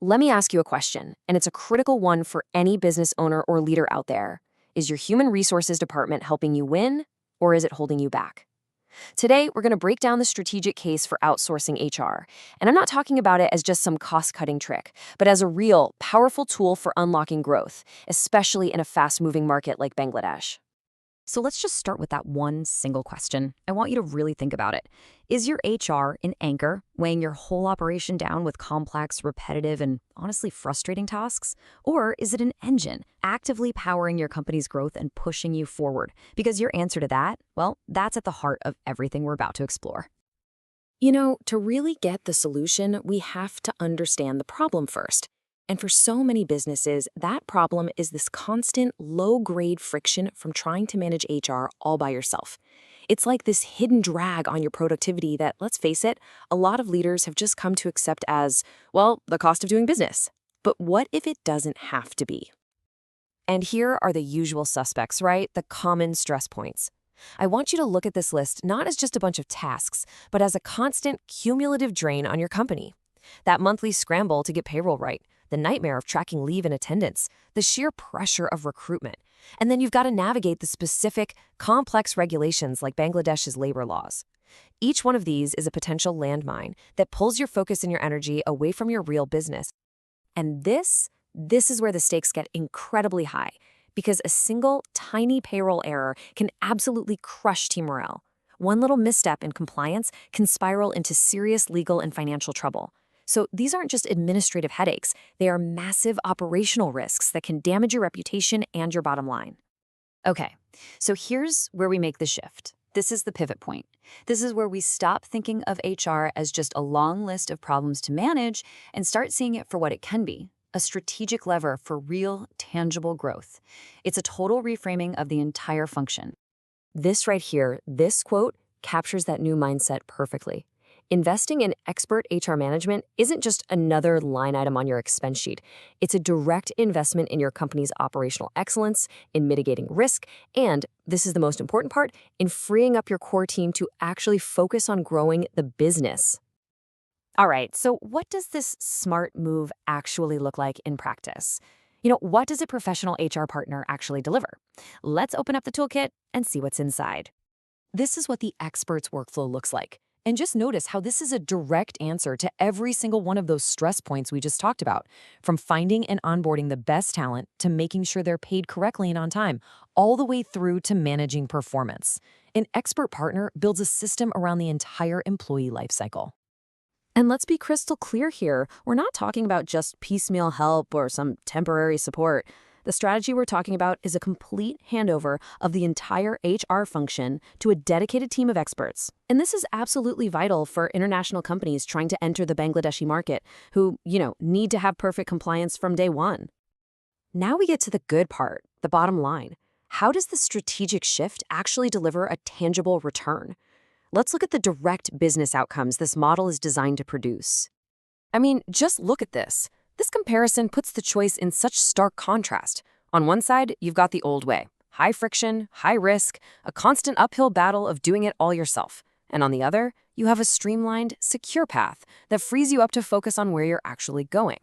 Let me ask you a question, and it's a critical one for any business owner or leader out there. Is your human resources department helping you win, or is it holding you back? Today, we're going to break down the strategic case for outsourcing HR. And I'm not talking about it as just some cost-cutting trick, but as a real, powerful tool for unlocking growth, especially in a fast-moving market like Bangladesh. So let's just start with that one single question. I want you to really think about it. Is your HR an anchor, weighing your whole operation down with complex, repetitive, and honestly frustrating tasks? Or is it an engine, actively powering your company's growth and pushing you forward? Because your answer to that, well, that's at the heart of everything we're about to explore. You know, to really get the solution, we have to understand the problem first. And for so many businesses, that problem is this constant, low-grade friction from trying to manage HR all by yourself. It's like this hidden drag on your productivity that, let's face it, a lot of leaders have just come to accept as, well, the cost of doing business. But what if it doesn't have to be? And here are the usual suspects, right? The common stress points. I want you to look at this list not as just a bunch of tasks, but as a constant cumulative drain on your company. That monthly scramble to get payroll right, the nightmare of tracking leave and attendance, the sheer pressure of recruitment. And then you've got to navigate the specific, complex regulations like Bangladesh's labor laws. Each one of these is a potential landmine that pulls your focus and your energy away from your real business. And this is where the stakes get incredibly high, because a single, tiny payroll error can absolutely crush team morale. One little misstep in compliance can spiral into serious legal and financial trouble. So these aren't just administrative headaches, they are massive operational risks that can damage your reputation and your bottom line. Okay, so here's where we make the shift. This is the pivot point. This is where we stop thinking of HR as just a long list of problems to manage and start seeing it for what it can be, a strategic lever for real, tangible growth. It's a total reframing of the entire function. This right here, this quote, captures that new mindset perfectly. Investing in expert HR management isn't just another line item on your expense sheet. It's a direct investment in your company's operational excellence, in mitigating risk, and, this is the most important part, in freeing up your core team to actually focus on growing the business. All right, so what does this smart move actually look like in practice? What does a professional HR partner actually deliver? Let's open up the toolkit and see what's inside. This is what the expert's workflow looks like. And just notice how this is a direct answer to every single one of those stress points we just talked about, from finding and onboarding the best talent to making sure they're paid correctly and on time, all the way through to managing performance. An expert partner builds a system around the entire employee lifecycle. And let's be crystal clear here, we're not talking about just piecemeal help or some temporary support. The strategy we're talking about is a complete handover of the entire HR function to a dedicated team of experts. And this is absolutely vital for international companies trying to enter the Bangladeshi market who, need to have perfect compliance from day one. Now we get to the good part, the bottom line. How does the strategic shift actually deliver a tangible return? Let's look at the direct business outcomes this model is designed to produce. I mean, just look at this. This comparison puts the choice in such stark contrast. On one side, you've got the old way. High friction, high risk, a constant uphill battle of doing it all yourself. And on the other, you have a streamlined, secure path that frees you up to focus on where you're actually going.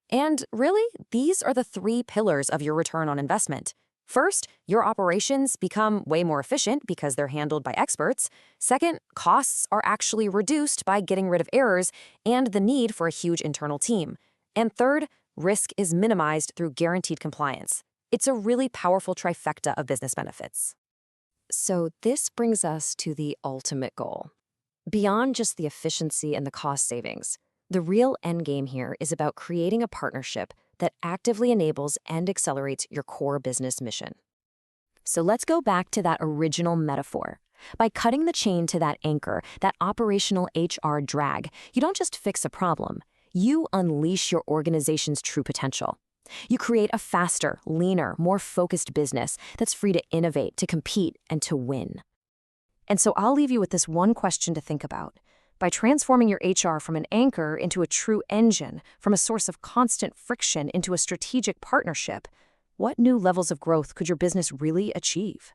And really, these are the three pillars of your return on investment. First, your operations become way more efficient because they're handled by experts. Second, costs are actually reduced by getting rid of errors and the need for a huge internal team. And third, risk is minimized through guaranteed compliance. It's a really powerful trifecta of business benefits. So this brings us to the ultimate goal. Beyond just the efficiency and the cost savings, the real endgame here is about creating a partnership that actively enables and accelerates your core business mission. So let's go back to that original metaphor. By cutting the chain to that anchor, that operational HR drag, you don't just fix a problem. You unleash your organization's true potential. You create a faster, leaner, more focused business that's free to innovate, to compete, and to win. And so I'll leave you with this one question to think about. By transforming your HR from an anchor into a true engine, from a source of constant friction into a strategic partnership, what new levels of growth could your business really achieve?